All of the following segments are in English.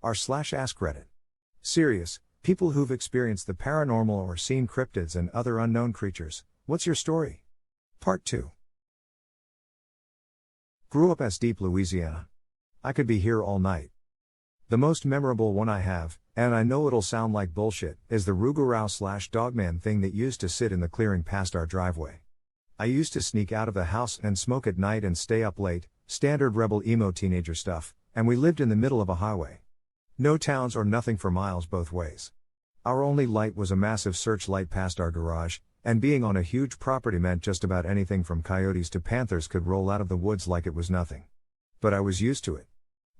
r/AskReddit. Serious, people who've experienced the paranormal or seen cryptids and other unknown creatures, what's your story? Part 2. Grew up as Deep, Louisiana. I could be here all night. The most memorable one I have, and I know it'll sound like bullshit, is the Rougarou/dogman thing that used to sit in the clearing past our driveway. I used to sneak out of the house and smoke at night and stay up late, standard rebel emo teenager stuff, and we lived in the middle of a highway. No towns or nothing for miles both ways. Our only light was a massive searchlight past our garage, and being on a huge property meant just about anything from coyotes to panthers could roll out of the woods like it was nothing. But I was used to it.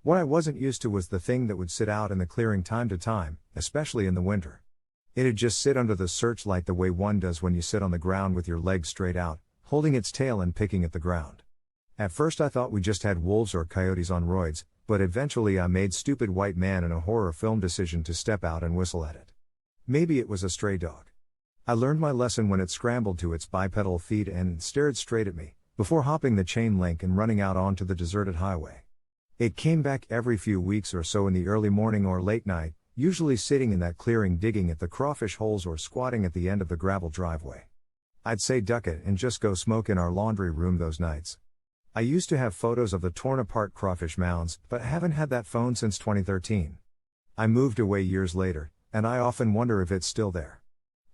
What I wasn't used to was the thing that would sit out in the clearing time to time, especially in the winter. It'd just sit under the searchlight the way one does when you sit on the ground with your legs straight out, holding its tail and picking at the ground. At first I thought we just had wolves or coyotes on roids, but eventually I made stupid white man in a horror film decision to step out and whistle at it. Maybe it was a stray dog. I learned my lesson when it scrambled to its bipedal feet and stared straight at me, before hopping the chain link and running out onto the deserted highway. It came back every few weeks or so in the early morning or late night, usually sitting in that clearing digging at the crawfish holes or squatting at the end of the gravel driveway. I'd say duck it and just go smoke in our laundry room those nights. I used to have photos of the torn apart crawfish mounds, but haven't had that phone since 2013. I moved away years later, and I often wonder if it's still there.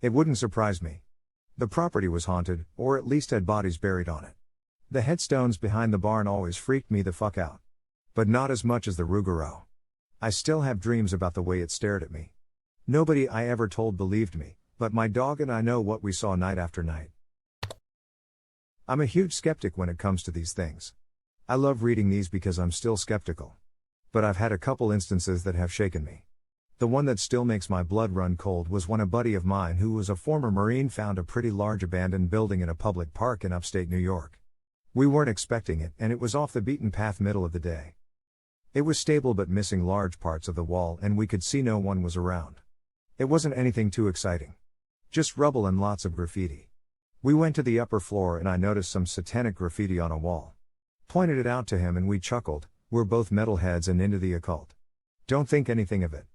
It wouldn't surprise me. The property was haunted, or at least had bodies buried on it. The headstones behind the barn always freaked me the fuck out. But not as much as the Rougarou. I still have dreams about the way it stared at me. Nobody I ever told believed me, but my dog and I know what we saw night after night. I'm a huge skeptic when it comes to these things. I love reading these because I'm still skeptical. But I've had a couple instances that have shaken me. The one that still makes my blood run cold was when a buddy of mine who was a former Marine found a pretty large abandoned building in a public park in upstate New York. We weren't expecting it, and it was off the beaten path middle of the day. It was stable but missing large parts of the wall, and we could see no one was around. It wasn't anything too exciting. Just rubble and lots of graffiti. We went to the upper floor and I noticed some satanic graffiti on a wall. Pointed it out to him and we chuckled, we're both metalheads and into the occult. Don't think anything of it.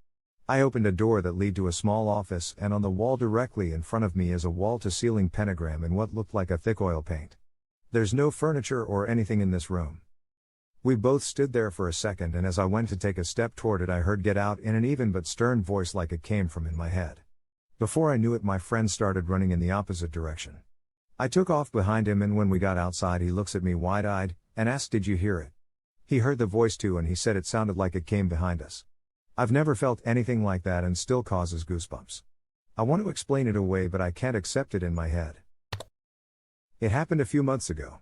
I opened a door that led to a small office, and on the wall directly in front of me is a wall-to-ceiling pentagram in what looked like a thick oil paint. There's no furniture or anything in this room. We both stood there for a second, and as I went to take a step toward it I heard "get out" in an even but stern voice like it came from in my head. Before I knew it my friend started running in the opposite direction. I took off behind him, and when we got outside he looks at me wide-eyed, and asked, "Did you hear it?" He heard the voice too, and he said it sounded like it came behind us. I've never felt anything like that and still causes goosebumps. I want to explain it away but I can't accept it in my head. It happened a few months ago.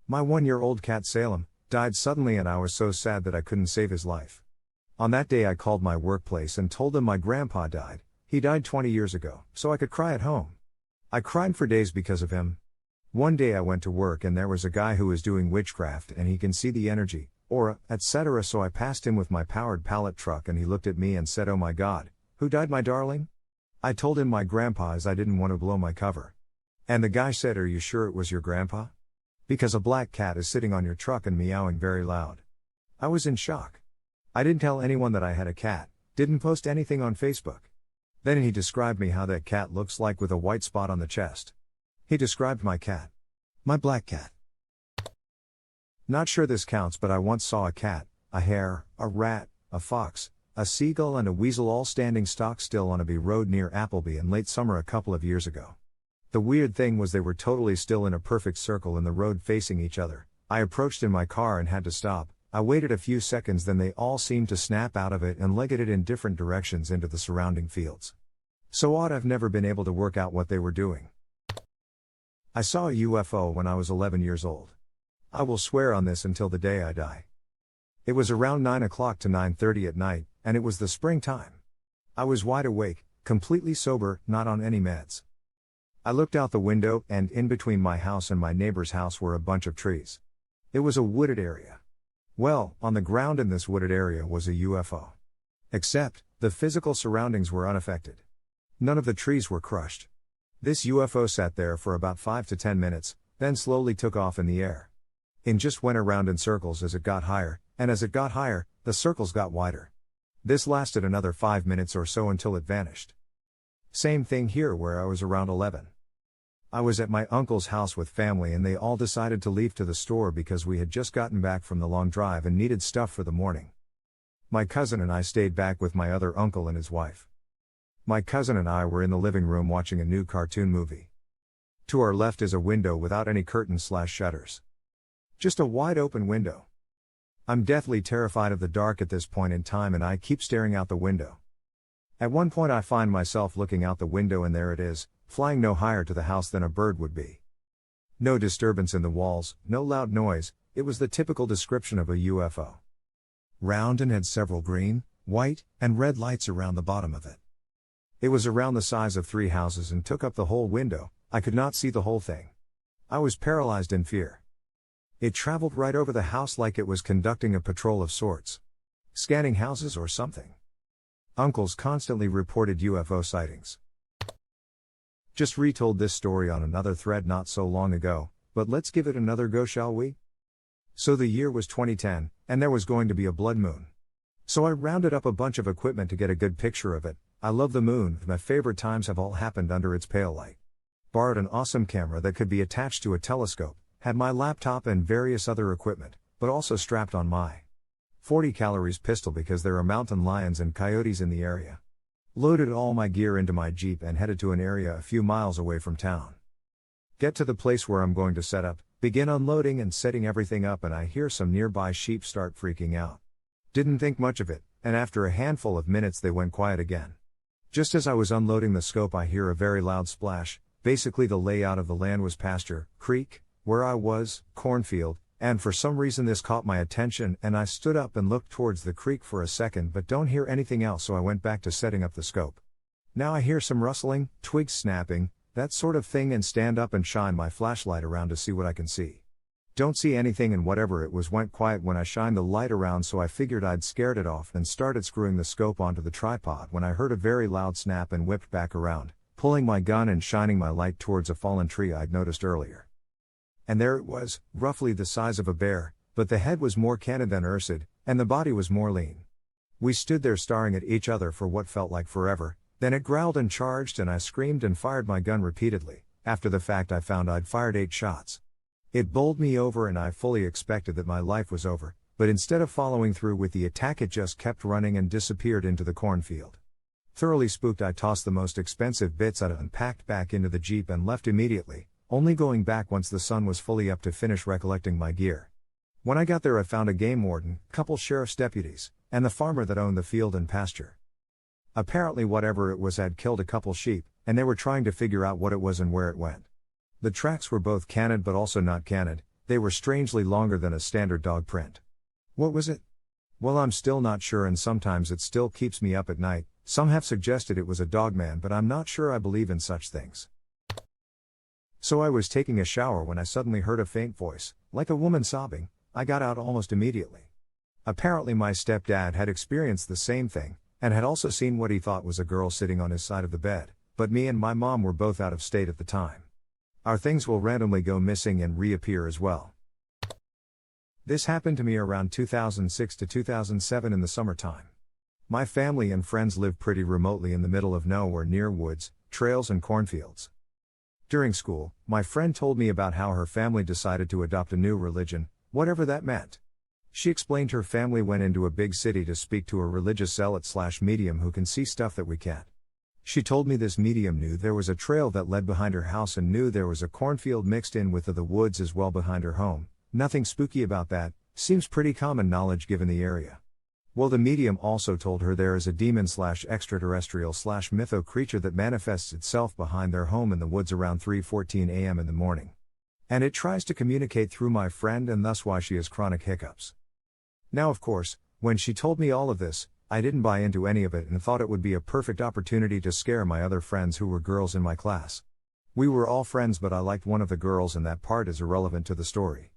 My 1-year-old cat Salem died suddenly, and I was so sad that I couldn't save his life. On that day I called my workplace and told them my grandpa died. He died 20 years ago, so I could cry at home. I cried for days because of him. One day I went to work and there was a guy who was doing witchcraft and he can see the energy, aura, etc. So I passed him with my powered pallet truck and he looked at me and said, "Oh my God, who died, my darling?" I told him my grandpa, as I didn't want to blow my cover. And the guy said, "Are you sure it was your grandpa? Because a black cat is sitting on your truck and meowing very loud." I was in shock. I didn't tell anyone that I had a cat, didn't post anything on Facebook. Then he described me how that cat looks like with a white spot on the chest. He described my cat. My black cat. Not sure this counts, but I once saw a cat, a hare, a rat, a fox, a seagull and a weasel all standing stock still on a B road near Appleby in late summer a couple of years ago. The weird thing was they were totally still in a perfect circle in the road facing each other. I approached in my car and had to stop. I waited a few seconds, then they all seemed to snap out of it and legged it in different directions into the surrounding fields. So odd, I've never been able to work out what they were doing. I saw a UFO when I was 11 years old. I will swear on this until the day I die. It was around 9 o'clock to 9:30 at night, and it was the springtime. I was wide awake, completely sober, not on any meds. I looked out the window, and in between my house and my neighbor's house were a bunch of trees. It was a wooded area. Well, on the ground in this wooded area was a UFO. Except, the physical surroundings were unaffected. None of the trees were crushed. This UFO sat there for about 5 to 10 minutes, then slowly took off in the air. It just went around in circles as it got higher, and as it got higher, the circles got wider. This lasted another 5 minutes or so until it vanished. Same thing here where I was around 11. I was at my uncle's house with family and they all decided to leave to the store because we had just gotten back from the long drive and needed stuff for the morning. My cousin and I stayed back with my other uncle and his wife. My cousin and I were in the living room watching a new cartoon movie. To our left is a window without any curtains/shutters. Just a wide open window. I'm deathly terrified of the dark at this point in time and I keep staring out the window. At one point I find myself looking out the window and there it is, flying no higher to the house than a bird would be. No disturbance in the walls, no loud noise, it was the typical description of a UFO. Round and had several green, white, and red lights around the bottom of it. It was around the size of 3 houses and took up the whole window. I could not see the whole thing. I was paralyzed in fear. It traveled right over the house like it was conducting a patrol of sorts. Scanning houses or something. Uncles constantly reported UFO sightings. Just retold this story on another thread not so long ago, but let's give it another go, shall we? So the year was 2010, and there was going to be a blood moon. So I rounded up a bunch of equipment to get a good picture of it. I love the moon, my favorite times have all happened under its pale light. Borrowed an awesome camera that could be attached to a telescope, had my laptop and various other equipment, but also strapped on my 40 calories pistol because there are mountain lions and coyotes in the area. Loaded all my gear into my Jeep and headed to an area a few miles away from town. Get to the place where I'm going to set up, begin unloading and setting everything up and I hear some nearby sheep start freaking out. Didn't think much of it, and after a handful of minutes they went quiet again. Just as I was unloading the scope I hear a very loud splash. Basically the layout of the land was pasture, creek, where I was, cornfield, and for some reason this caught my attention and I stood up and looked towards the creek for a second but don't hear anything else so I went back to setting up the scope. Now I hear some rustling, twigs snapping, that sort of thing and stand up and shine my flashlight around to see what I can see. Don't see anything and whatever it was went quiet when I shined the light around so I figured I'd scared it off and started screwing the scope onto the tripod when I heard a very loud snap and whipped back around, pulling my gun and shining my light towards a fallen tree I'd noticed earlier. And there it was, roughly the size of a bear, but the head was more canid than ursid, and the body was more lean. We stood there staring at each other for what felt like forever, then it growled and charged and I screamed and fired my gun repeatedly. After the fact I found I'd fired 8 shots. It bowled me over and I fully expected that my life was over, but instead of following through with the attack it just kept running and disappeared into the cornfield. Thoroughly spooked I tossed the most expensive bits I'd unpacked back into the Jeep and left immediately, only going back once the sun was fully up to finish recollecting my gear. When I got there I found a game warden, couple sheriff's deputies, and the farmer that owned the field and pasture. Apparently whatever it was had killed a couple sheep, and they were trying to figure out what it was and where it went. The tracks were both canid but also not canid, they were strangely longer than a standard dog print. What was it? Well, I'm still not sure and sometimes it still keeps me up at night. Some have suggested it was a dogman but I'm not sure I believe in such things. So I was taking a shower when I suddenly heard a faint voice, like a woman sobbing. I got out almost immediately. Apparently my stepdad had experienced the same thing, and had also seen what he thought was a girl sitting on his side of the bed, but me and my mom were both out of state at the time. Our things will randomly go missing and reappear as well. This happened to me around 2006 to 2007 in the summertime. My family and friends live pretty remotely in the middle of nowhere near woods, trails and cornfields. During school, my friend told me about how her family decided to adopt a new religion, whatever that meant. She explained her family went into a big city to speak to a religious zealot/medium who can see stuff that we can't. She told me this medium knew there was a trail that led behind her house and knew there was a cornfield mixed in with the woods as well behind her home. Nothing spooky about that, seems pretty common knowledge given the area. Well, the medium also told her there is a demon/extraterrestrial/mytho creature that manifests itself behind their home in the woods around 3:14 a.m. in the morning. And it tries to communicate through my friend and thus why she has chronic hiccups. Now of course, when she told me all of this, I didn't buy into any of it and thought it would be a perfect opportunity to scare my other friends who were girls in my class. We were all friends but I liked one of the girls and that part is irrelevant to the story.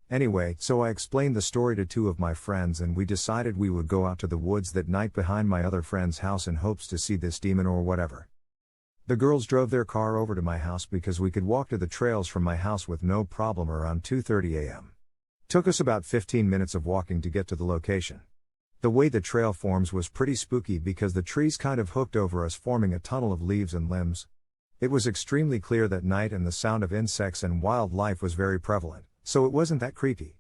Anyway, so I explained the story to 2 of my friends and we decided we would go out to the woods that night behind my other friend's house in hopes to see this demon or whatever. The girls drove their car over to my house because we could walk to the trails from my house with no problem around 2:30 a.m. Took us about 15 minutes of walking to get to the location. The way the trail forms was pretty spooky because the trees kind of hooked over us, forming a tunnel of leaves and limbs. It was extremely clear that night and the sound of insects and wildlife was very prevalent, so it wasn't that creepy.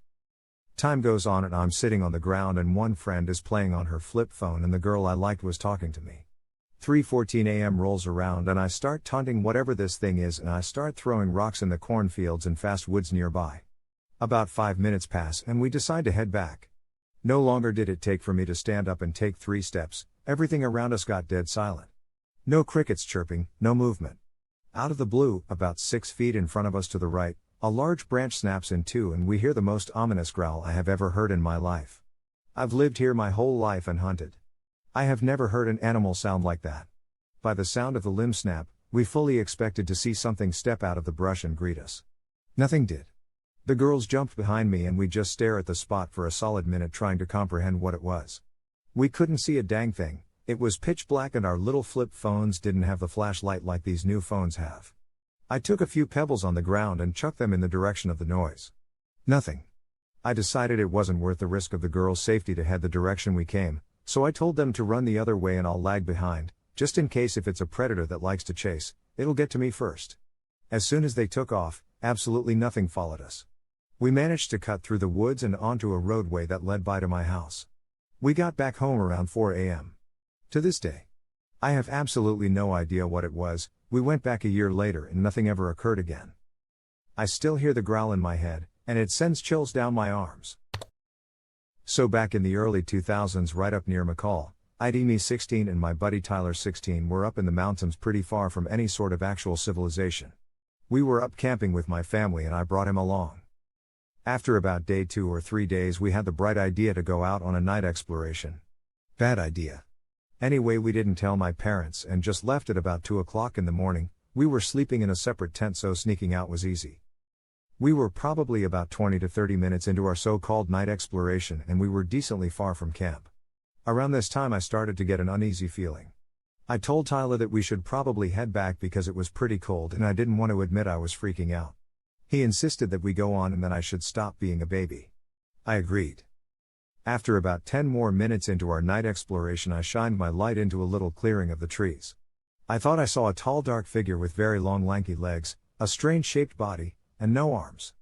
Time goes on and I'm sitting on the ground and one friend is playing on her flip phone and the girl I liked was talking to me. 3:14 a.m. rolls around and I start taunting whatever this thing is and I start throwing rocks in the cornfields and fast woods nearby. About 5 minutes pass and we decide to head back. No longer did it take for me to stand up and take 3 steps, everything around us got dead silent. No crickets chirping, no movement. Out of the blue, about 6 feet in front of us to the right, a large branch snaps in two and we hear the most ominous growl I have ever heard in my life. I've lived here my whole life and hunted. I have never heard an animal sound like that. By the sound of the limb snap, we fully expected to see something step out of the brush and greet us. Nothing did. The girls jumped behind me and we just stare at the spot for a solid minute trying to comprehend what it was. We couldn't see a dang thing, it was pitch black and our little flip phones didn't have the flashlight like these new phones have. I took a few pebbles on the ground and chucked them in the direction of the noise. Nothing. I decided it wasn't worth the risk of the girls' safety to head the direction we came, so I told them to run the other way and I'll lag behind, just in case if it's a predator that likes to chase, it'll get to me first. As soon as they took off, absolutely nothing followed us. We managed to cut through the woods and onto a roadway that led by to my house. We got back home around 4 a.m. To this day, I have absolutely no idea what it was. We went back a year later and nothing ever occurred again. I still hear the growl in my head, and it sends chills down my arms. So back in the early 2000s right up near McCall, me 16 and my buddy Tyler 16 were up in the mountains pretty far from any sort of actual civilization. We were up camping with my family and I brought him along. After about day 2 or 3 days we had the bright idea to go out on a night exploration. Bad idea. Anyway, we didn't tell my parents and just left at about 2 o'clock in the morning. We were sleeping in a separate tent so sneaking out was easy. We were probably about 20 to 30 minutes into our so-called night exploration and we were decently far from camp. Around this time I started to get an uneasy feeling. I told Tyler that we should probably head back because it was pretty cold and I didn't want to admit I was freaking out. He insisted that we go on and that I should stop being a baby. I agreed. After about 10 more minutes into our night exploration I shined my light into a little clearing of the trees. I thought I saw a tall dark figure with very long lanky legs, a strange shaped body, and no arms.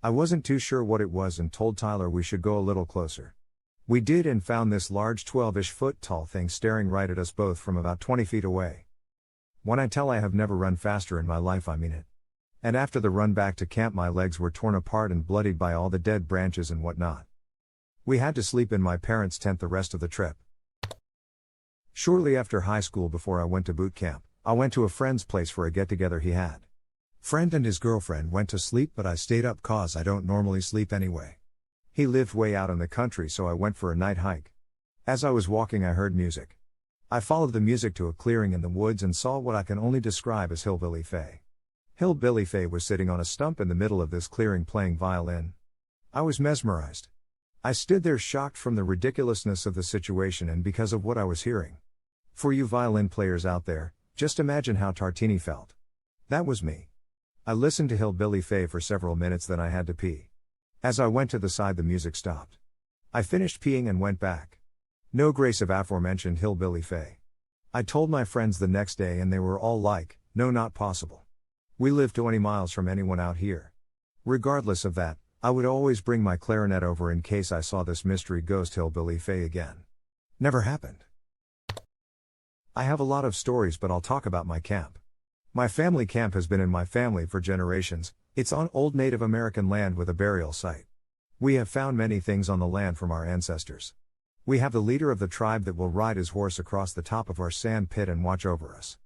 I wasn't too sure what it was and told Tyler we should go a little closer. We did and found this large 12-ish foot tall thing staring right at us both from about 20 feet away. When I tell I have never run faster in my life I mean it. And after the run back to camp my legs were torn apart and bloodied by all the dead branches and whatnot. We had to sleep in my parents' tent the rest of the trip. Shortly after high school before I went to boot camp, I went to a friend's place for a get-together he had. Friend and his girlfriend went to sleep but I stayed up cause I don't normally sleep anyway. He lived way out in the country so I went for a night hike. As I was walking I heard music. I followed the music to a clearing in the woods and saw what I can only describe as Hillbilly Faye. Hillbilly Faye was sitting on a stump in the middle of this clearing playing violin. I was mesmerized. I stood there shocked from the ridiculousness of the situation and because of what I was hearing. For you violin players out there, just imagine how Tartini felt. That was me. I listened to Hillbilly Faye for several minutes then I had to pee. As I went to the side the music stopped. I finished peeing and went back. No grace of aforementioned Hillbilly Faye. I told my friends the next day and they were all like, no, not possible. We live 20 miles from anyone out here. Regardless of that, I would always bring my clarinet over in case I saw this mystery ghost Hillbilly Faye again. Never happened. I have a lot of stories but I'll talk about my camp. My family camp has been in my family for generations. It's on old Native American land with a burial site. We have found many things on the land from our ancestors. We have the leader of the tribe that will ride his horse across the top of our sand pit and watch over us.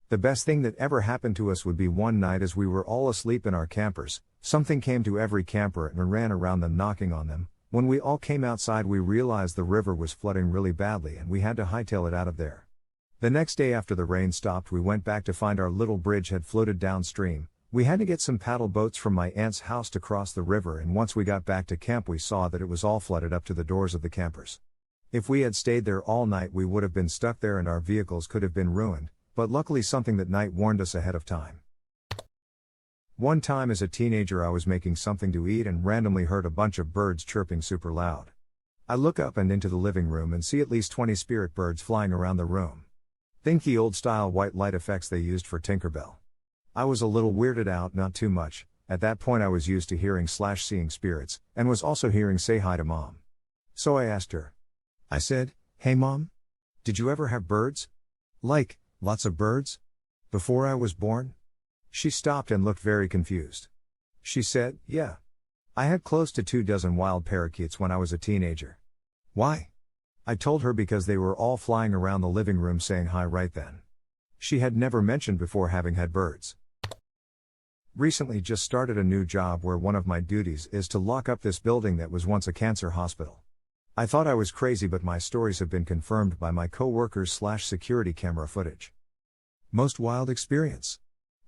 The best thing that ever happened to us would be one night as we were all asleep in our campers, something came to every camper and ran around them knocking on them. When we all came outside we realized the river was flooding really badly and we had to hightail it out of there. The next day after the rain stopped we went back to find our little bridge had floated downstream. We had to get some paddle boats from my aunt's house to cross the river and once we got back to camp we saw that it was all flooded up to the doors of the campers. If we had stayed there all night we would have been stuck there and our vehicles could have been ruined, but luckily something that night warned us ahead of time. One time as a teenager I was making something to eat and randomly heard a bunch of birds chirping super loud. I look up and into the living room and see at least 20 spirit birds flying around the room. Think the old-style white light effects they used for Tinkerbell. I was a little weirded out, not too much. At that point I was used to hearing/seeing spirits, and was also hearing "say hi to mom." So I asked her. I said, "Hey mom? Did you ever have birds? Like, lots of birds? Before I was born?" She stopped and looked very confused. She said, "Yeah. I had close to 24 wild parakeets when I was a teenager." Why? I told her because they were all flying around the living room saying hi right then. She had never mentioned before having had birds. Recently just started a new job where one of my duties is to lock up this building that was once a cancer hospital. I thought I was crazy, but my stories have been confirmed by my co-workers/security camera footage. Most wild experience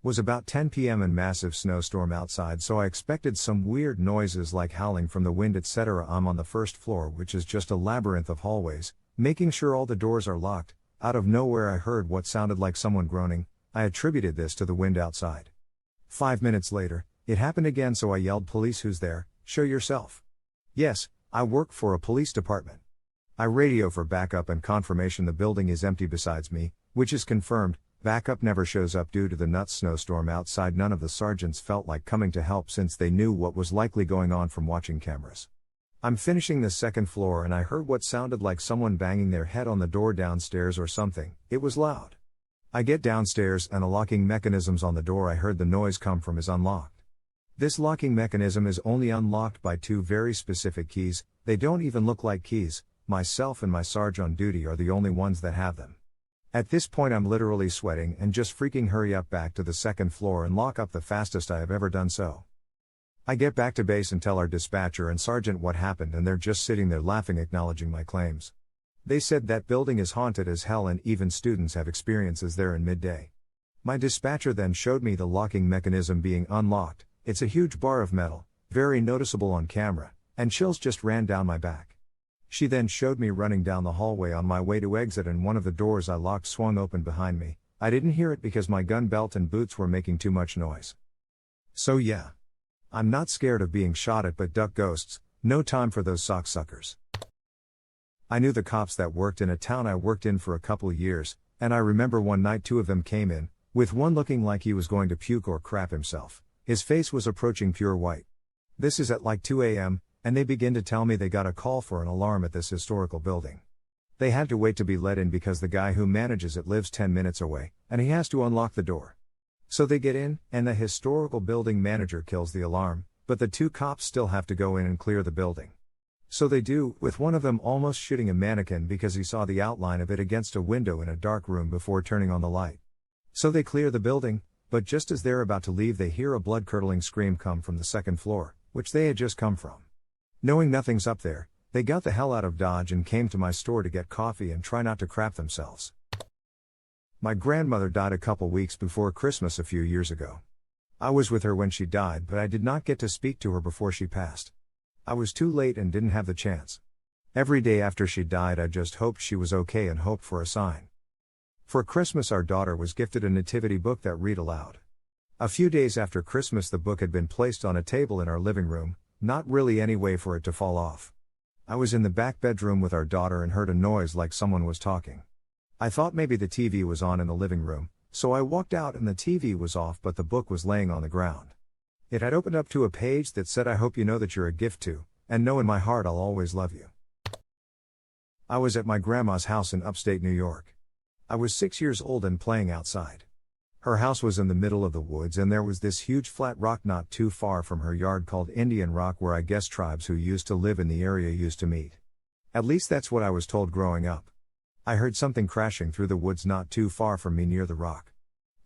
was about 10 p.m. and massive snowstorm outside, so I expected some weird noises like howling from the wind, etc. I'm on the first floor, which is just a labyrinth of hallways, making sure all the doors are locked. Out of nowhere I heard what sounded like someone groaning. I attributed this to the wind outside. 5 minutes later, it happened again, so I yelled, "Police, who's there? Show yourself." Yes, I work for a police department. I radio for backup and confirmation the building is empty besides me, which is confirmed. Backup never shows up due to the nuts snowstorm outside. None of the sergeants felt like coming to help since they knew what was likely going on from watching cameras. I'm finishing the second floor and I heard what sounded like someone banging their head on the door downstairs or something. It was loud. I get downstairs and a locking mechanism's on the door I heard the noise come from is unlocked. This locking mechanism is only unlocked by 2 very specific keys. They don't even look like keys. Myself and my sarge on duty are the only ones that have them. At this point I'm literally sweating and just freaking hurry up back to the second floor and lock up the fastest I have ever done so. I get back to base and tell our dispatcher and sergeant what happened, and they're just sitting there laughing, acknowledging my claims. They said that building is haunted as hell and even students have experiences there in midday. My dispatcher then showed me the locking mechanism being unlocked. It's a huge bar of metal, very noticeable on camera, and chills just ran down my back. She then showed me running down the hallway on my way to exit, and one of the doors I locked swung open behind me. I didn't hear it because my gun belt and boots were making too much noise. So yeah. I'm not scared of being shot at, but duck ghosts. No time for those sock suckers. I knew the cops that worked in a town I worked in for a couple years, and I remember one night 2 of them came in, with one looking like he was going to puke or crap himself. His face was approaching pure white. This is at like 2 a.m., and they begin to tell me they got a call for an alarm at this historical building. They had to wait to be let in because the guy who manages it lives 10 minutes away, and he has to unlock the door. So they get in, and the historical building manager kills the alarm, but the 2 cops still have to go in and clear the building. So they do, with one of them almost shooting a mannequin because he saw the outline of it against a window in a dark room before turning on the light. So they clear the building, but just as they're about to leave they hear a blood-curdling scream come from the second floor, which they had just come from. Knowing nothing's up there, they got the hell out of Dodge and came to my store to get coffee and try not to crap themselves. My grandmother died a couple weeks before Christmas a few years ago. I was with her when she died, but I did not get to speak to her before she passed. I was too late and didn't have the chance. Every day after she died I just hoped she was okay and hoped for a sign. For Christmas our daughter was gifted a nativity book that read aloud. A few days after Christmas the book had been placed on a table in our living room, not really any way for it to fall off. I was in the back bedroom with our daughter and heard a noise like someone was talking. I thought maybe the TV was on in the living room, so I walked out and the TV was off, but the book was laying on the ground. It had opened up to a page that said, "I hope you know that you're a gift to, and know in my heart I'll always love you." I was at my grandma's house in upstate New York. I was 6 years old and playing outside. Her house was in the middle of the woods and there was this huge flat rock not too far from her yard called Indian Rock, where I guess tribes who used to live in the area used to meet. At least that's what I was told growing up. I heard something crashing through the woods not too far from me near the rock.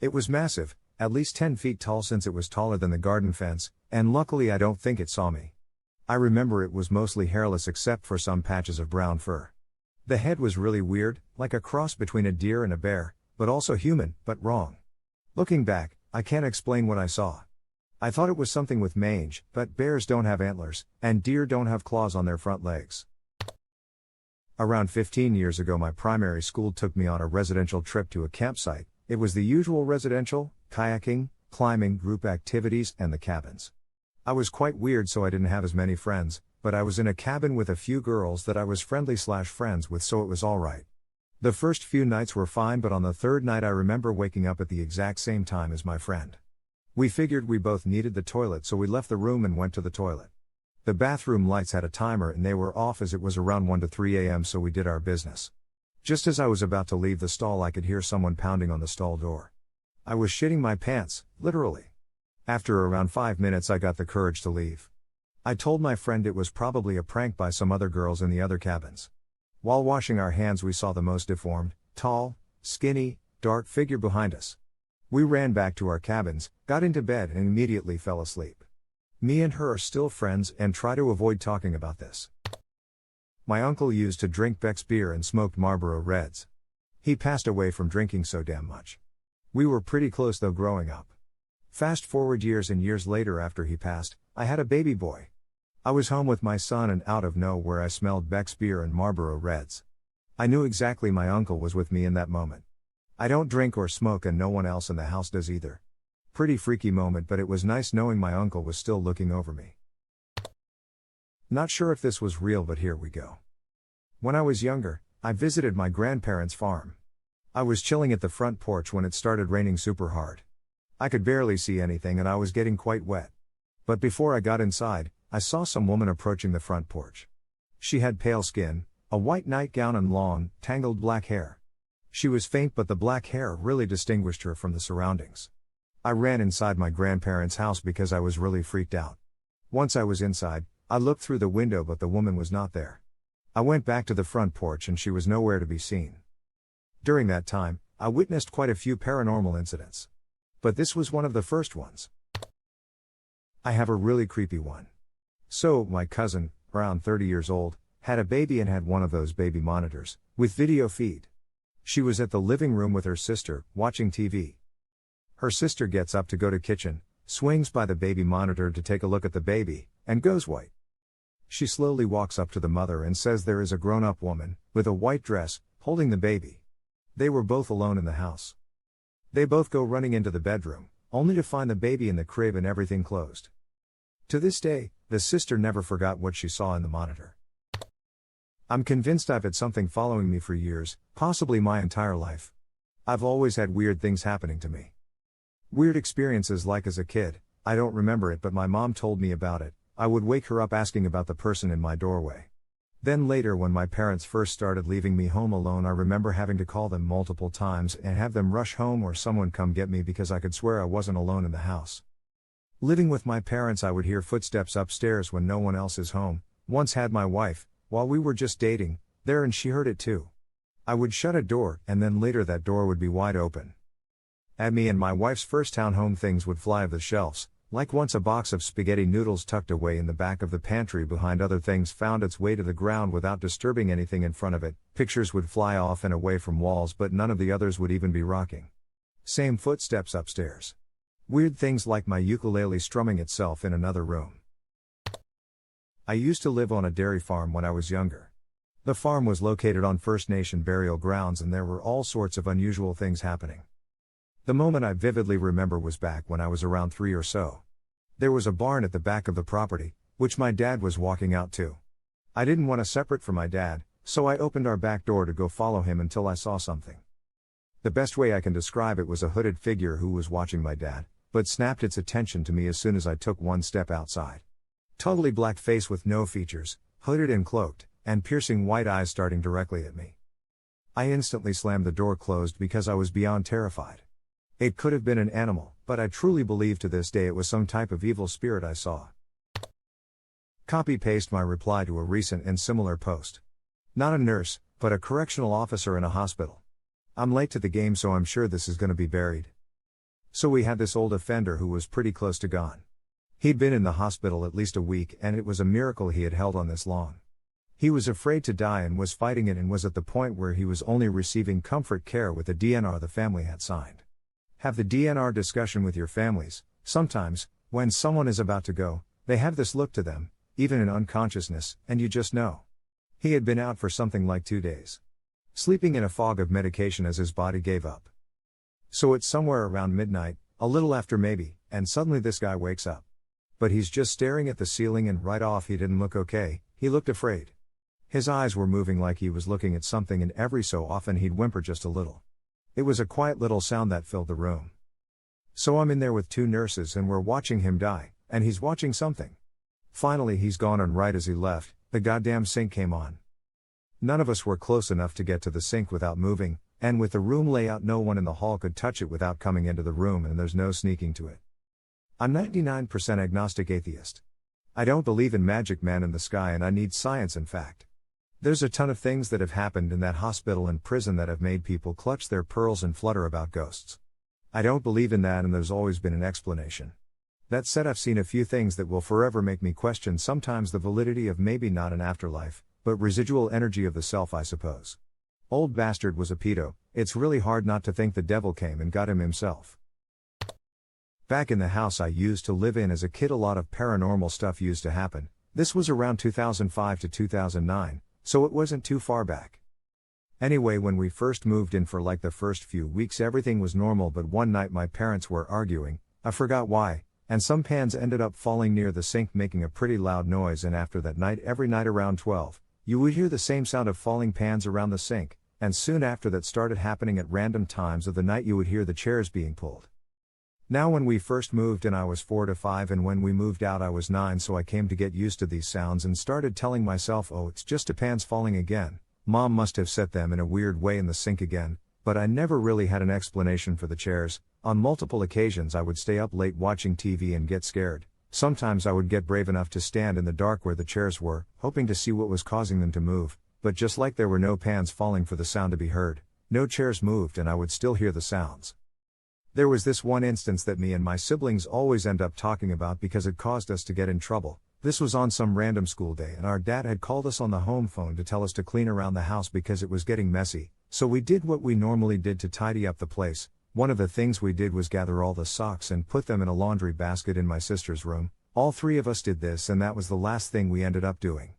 It was massive, at least 10 feet tall since it was taller than the garden fence, and luckily I don't think it saw me. I remember it was mostly hairless except for some patches of brown fur. The head was really weird, like a cross between a deer and a bear, but also human, but wrong. Looking back, I can't explain what I saw. I thought it was something with mange, but bears don't have antlers, and deer don't have claws on their front legs. Around 15 years ago my primary school took me on a residential trip to a campsite. It was the usual residential, kayaking, climbing, group activities, and the cabins. I was quite weird so I didn't have as many friends, but I was in a cabin with a few girls that I was friendly/friends with, so it was alright. The first few nights were fine, but on the third night I remember waking up at the exact same time as my friend. We figured we both needed the toilet, so we left the room and went to the toilet. The bathroom lights had a timer and they were off as it was around 1 to 3 a.m., so we did our business. Just as I was about to leave the stall, I could hear someone pounding on the stall door. I was shitting my pants, literally. After around 5 minutes I got the courage to leave. I told my friend it was probably a prank by some other girls in the other cabins. While washing our hands we saw the most deformed, tall, skinny, dark figure behind us. We ran back to our cabins, got into bed and immediately fell asleep. Me and her are still friends and try to avoid talking about this. My uncle used to drink Beck's beer and smoked Marlboro Reds. He passed away from drinking so damn much. We were pretty close though growing up. Fast forward years and years later after he passed, I had a baby boy. I was home with my son and out of nowhere I smelled Beck's beer and Marlboro Reds. I knew exactly my uncle was with me in that moment. I don't drink or smoke and no one else in the house does either. Pretty freaky moment, but it was nice knowing my uncle was still looking over me. Not sure if this was real, but here we go. When I was younger, I visited my grandparents' farm. I was chilling at the front porch when it started raining super hard. I could barely see anything and I was getting quite wet. But before I got inside, I saw some woman approaching the front porch. She had pale skin, a white nightgown and long, tangled black hair. She was faint, but the black hair really distinguished her from the surroundings. I ran inside my grandparents' house because I was really freaked out. Once I was inside, I looked through the window but the woman was not there. I went back to the front porch and she was nowhere to be seen. During that time, I witnessed quite a few paranormal incidents. But this was one of the first ones. I have a really creepy one. So, my cousin, around 30 years old, had a baby and had one of those baby monitors, with video feed. She was at the living room with her sister, watching TV. Her sister gets up to go to kitchen, swings by the baby monitor to take a look at the baby, and goes white. She slowly walks up to the mother and says there is a grown-up woman, with a white dress, holding the baby. They were both alone in the house. They both go running into the bedroom, only to find the baby in the crib and everything closed. To this day, the sister never forgot what she saw in the monitor. I'm convinced I've had something following me for years, possibly my entire life. I've always had weird things happening to me. Weird experiences like as a kid, I don't remember it but my mom told me about it. I would wake her up asking about the person in my doorway. Then later when my parents first started leaving me home alone, I remember having to call them multiple times and have them rush home or someone come get me because I could swear I wasn't alone in the house. Living with my parents, I would hear footsteps upstairs when no one else is home. Once had my wife, while we were just dating, there and she heard it too. I would shut a door and then later that door would be wide open. At me and my wife's first townhome, things would fly off the shelves, like once a box of spaghetti noodles tucked away in the back of the pantry behind other things found its way to the ground without disturbing anything in front of it. Pictures would fly off and away from walls but none of the others would even be rocking. Same footsteps upstairs. Weird things like my ukulele strumming itself in another room. I used to live on a dairy farm when I was younger. The farm was located on First Nation burial grounds and there were all sorts of unusual things happening. The moment I vividly remember was back when I was around 3 or so. There was a barn at the back of the property, which my dad was walking out to. I didn't want to separate from my dad, so I opened our back door to go follow him until I saw something. The best way I can describe it was a hooded figure who was watching my dad, but snapped its attention to me as soon as I took one step outside. Totally black face with no features, hooded and cloaked, and piercing white eyes starting directly at me. I instantly slammed the door closed because I was beyond terrified. It could have been an animal, but I truly believe to this day it was some type of evil spirit I saw. Copy-paste my reply to a recent and similar post. Not a nurse, but a correctional officer in a hospital. I'm late to the game so I'm sure this is gonna be buried. So we had this old offender who was pretty close to gone. He'd been in the hospital at least a week and it was a miracle he had held on this long. He was afraid to die and was fighting it and was at the point where he was only receiving comfort care with the DNR the family had signed. Have the DNR discussion with your families. Sometimes, when someone is about to go, they have this look to them, even in unconsciousness, and you just know. He had been out for something like 2 days. Sleeping in a fog of medication as his body gave up. So it's somewhere around midnight, a little after maybe, and suddenly this guy wakes up. But he's just staring at the ceiling and right off he didn't look okay, he looked afraid. His eyes were moving like he was looking at something and every so often he'd whimper just a little. It was a quiet little sound that filled the room. So I'm in there with 2 nurses and we're watching him die, and he's watching something. Finally he's gone, and right as he left, the goddamn sink came on. None of us were close enough to get to the sink without moving, and with the room layout no one in the hall could touch it without coming into the room, and there's no sneaking to it. I'm 99% agnostic atheist. I don't believe in magic man in the sky, and I need science and fact. There's a ton of things that have happened in that hospital and prison that have made people clutch their pearls and flutter about ghosts. I don't believe in that, and there's always been an explanation. That said, I've seen a few things that will forever make me question sometimes the validity of maybe not an afterlife, but residual energy of the self, I suppose. Old bastard was a pedo. It's really hard not to think the devil came and got him himself. Back in the house I used to live in as a kid, a lot of paranormal stuff used to happen. This was around 2005 to 2009, so it wasn't too far back. Anyway, when we first moved in, for like the first few weeks everything was normal, but one night my parents were arguing, I forgot why, and some pans ended up falling near the sink making a pretty loud noise, and after that night every night around 12, you would hear the same sound of falling pans around the sink, and soon after that started happening at random times of the night you would hear the chairs being pulled. Now when we first moved in I was 4 to 5, and when we moved out I was 9, so I came to get used to these sounds and started telling myself, oh, it's just the pans falling again, Mom must have set them in a weird way in the sink again, but I never really had an explanation for the chairs. On multiple occasions I would stay up late watching TV and get scared. Sometimes I would get brave enough to stand in the dark where the chairs were, hoping to see what was causing them to move, but just like there were no pans falling for the sound to be heard, no chairs moved and I would still hear the sounds. There was this one instance that me and my siblings always end up talking about because it caused us to get in trouble. This was on some random school day and our dad had called us on the home phone to tell us to clean around the house because it was getting messy, so we did what we normally did to tidy up the place. One of the things we did was gather all the socks and put them in a laundry basket in my sister's room. All 3 of us did this, and that was the last thing we ended up doing.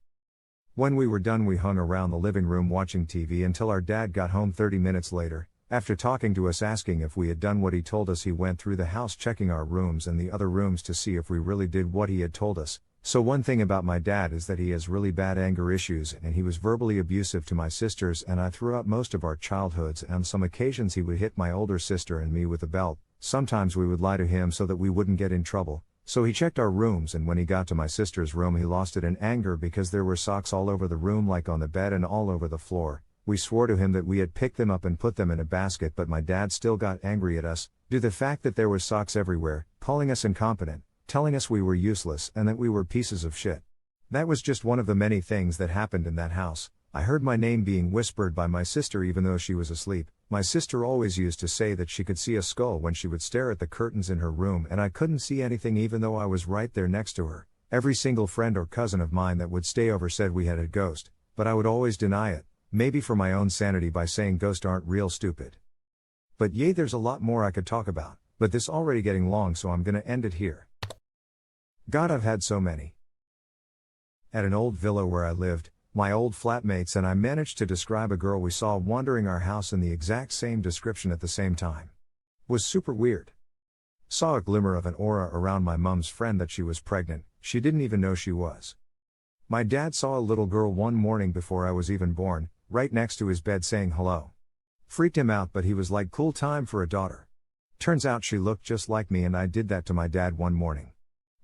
When we were done we hung around the living room watching TV until our dad got home 30 minutes later. After talking to us asking if we had done what he told us, he went through the house checking our rooms and the other rooms to see if we really did what he had told us. So one thing about my dad is that he has really bad anger issues, and he was verbally abusive to my sisters and I throughout most of our childhoods, and on some occasions he would hit my older sister and me with a belt. Sometimes we would lie to him so that we wouldn't get in trouble. So he checked our rooms, and when he got to my sister's room he lost it in anger because there were socks all over the room, like on the bed and all over the floor. We swore to him that we had picked them up and put them in a basket, but my dad still got angry at us due to the fact that there was socks everywhere, calling us incompetent, telling us we were useless and that we were pieces of shit. That was just one of the many things that happened in that house. I heard my name being whispered by my sister even though she was asleep. My sister always used to say that she could see a skull when she would stare at the curtains in her room, and I couldn't see anything even though I was right there next to her. Every single friend or cousin of mine that would stay over said we had a ghost, but I would always deny it, maybe for my own sanity by saying ghosts aren't real, stupid. But yay, there's a lot more I could talk about, but this already getting long, so I'm gonna end it here. God, I've had so many. At an old villa where I lived, my old flatmates and I managed to describe a girl we saw wandering our house in the exact same description at the same time. Was super weird. Saw a glimmer of an aura around my mum's friend that she was pregnant, she didn't even know she was. My dad saw a little girl one morning before I was even born, right next to his bed saying hello. Freaked him out, but he was like, cool time for a daughter. Turns out she looked just like me and I did that to my dad one morning.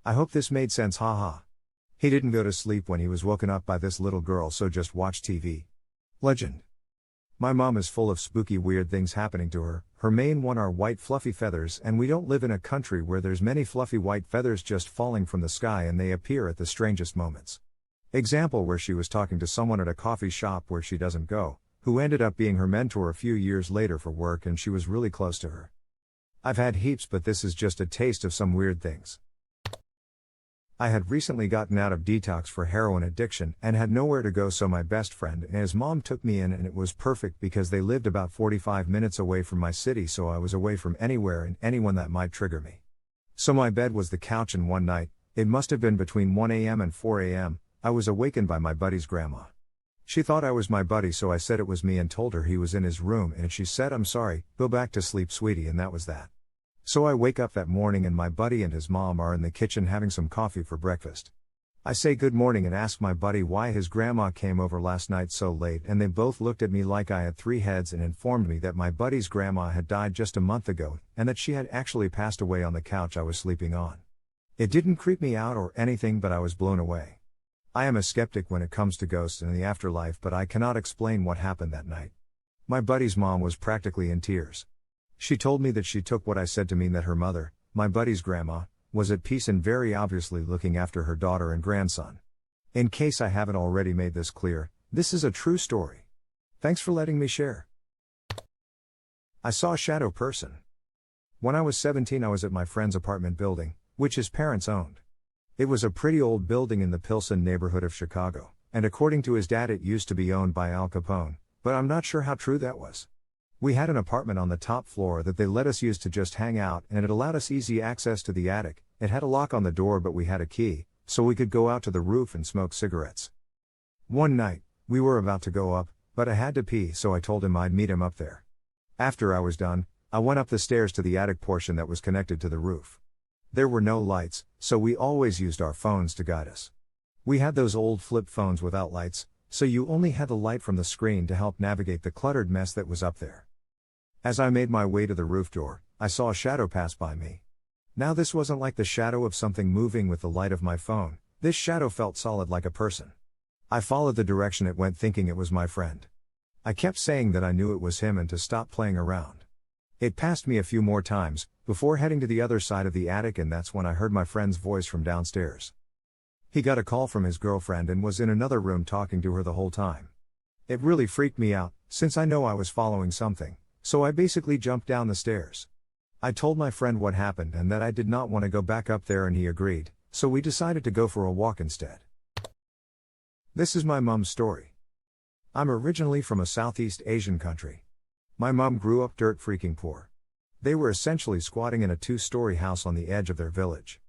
I hope this made sense, haha. He didn't go to sleep when he was woken up by this little girl, so just watch TV. Legend. My mom is full of spooky weird things happening to her. Her main one are white fluffy feathers, and we don't live in a country where there's many fluffy white feathers just falling from the sky, and they appear at the strangest moments. Example, where she was talking to someone at a coffee shop where she doesn't go, who ended up being her mentor a few years later for work, and she was really close to her. I've had heaps, but this is just a taste of some weird things. I had recently gotten out of detox for heroin addiction and had nowhere to go, so my best friend and his mom took me in, and it was perfect because they lived about 45 minutes away from my city, so I was away from anywhere and anyone that might trigger me. So my bed was the couch, and one night, it must have been between 1 a.m. and 4 a.m., I was awakened by my buddy's grandma. She thought I was my buddy, so I said it was me and told her he was in his room, and she said, "I'm sorry, go back to sleep, sweetie," and that was that. So I wake up that morning and my buddy and his mom are in the kitchen having some coffee for breakfast. I say good morning and ask my buddy why his grandma came over last night so late, and they both looked at me like I had 3 heads and informed me that my buddy's grandma had died just a month ago and that she had actually passed away on the couch I was sleeping on. It didn't creep me out or anything, but I was blown away. I am a skeptic when it comes to ghosts and the afterlife, but I cannot explain what happened that night. My buddy's mom was practically in tears. She told me that she took what I said to mean that her mother, my buddy's grandma, was at peace and very obviously looking after her daughter and grandson. In case I haven't already made this clear, this is a true story. Thanks for letting me share. I saw a shadow person. When I was 17, I was at my friend's apartment building, which his parents owned. It was a pretty old building in the Pilsen neighborhood of Chicago, and according to his dad it used to be owned by Al Capone, but I'm not sure how true that was. We had an apartment on the top floor that they let us use to just hang out, and it allowed us easy access to the attic. It had a lock on the door, but we had a key, so we could go out to the roof and smoke cigarettes. One night, we were about to go up, but I had to pee, so I told him I'd meet him up there. After I was done, I went up the stairs to the attic portion that was connected to the roof. There were no lights, so we always used our phones to guide us. We had those old flip phones without lights, so you only had the light from the screen to help navigate the cluttered mess that was up there. As I made my way to the roof door, I saw a shadow pass by me. Now this wasn't like the shadow of something moving with the light of my phone, this shadow felt solid like a person. I followed the direction it went thinking it was my friend. I kept saying that I knew it was him and to stop playing around. It passed me a few more times, before heading to the other side of the attic, and that's when I heard my friend's voice from downstairs. He got a call from his girlfriend and was in another room talking to her the whole time. It really freaked me out, since I know I was following something, so I basically jumped down the stairs. I told my friend what happened and that I did not want to go back up there, and he agreed, so we decided to go for a walk instead. This is my mom's story. I'm originally from a Southeast Asian country. My mom grew up dirt freaking poor. They were essentially squatting in a 2-story house on the edge of their village.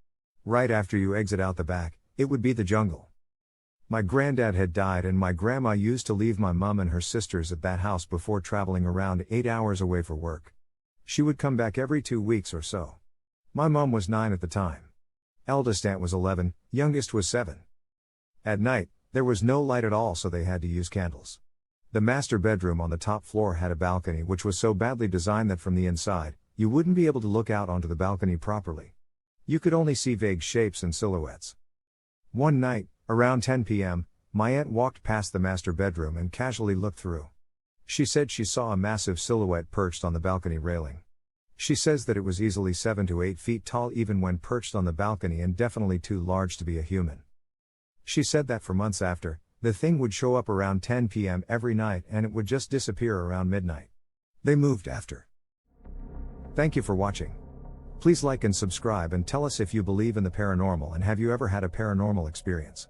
Right after you exit out the back, it would be the jungle. My granddad had died and my grandma used to leave my mom and her sisters at that house before traveling around 8 hours away for work. She would come back every 2 weeks or so. My mom was 9 at the time. Eldest aunt was 11, youngest was 7. At night, there was no light at all, so they had to use candles. The master bedroom on the top floor had a balcony which was so badly designed that from the inside, you wouldn't be able to look out onto the balcony properly. You could only see vague shapes and silhouettes. One night, around 10 p.m., my aunt walked past the master bedroom and casually looked through. She said she saw a massive silhouette perched on the balcony railing. She says that it was easily 7 to 8 feet tall even when perched on the balcony, and definitely too large to be a human. She said that for months after, the thing would show up around 10 p.m. every night and it would just disappear around midnight. They moved after. Thank you for watching. Please like and subscribe and tell us if you believe in the paranormal, and have you ever had a paranormal experience.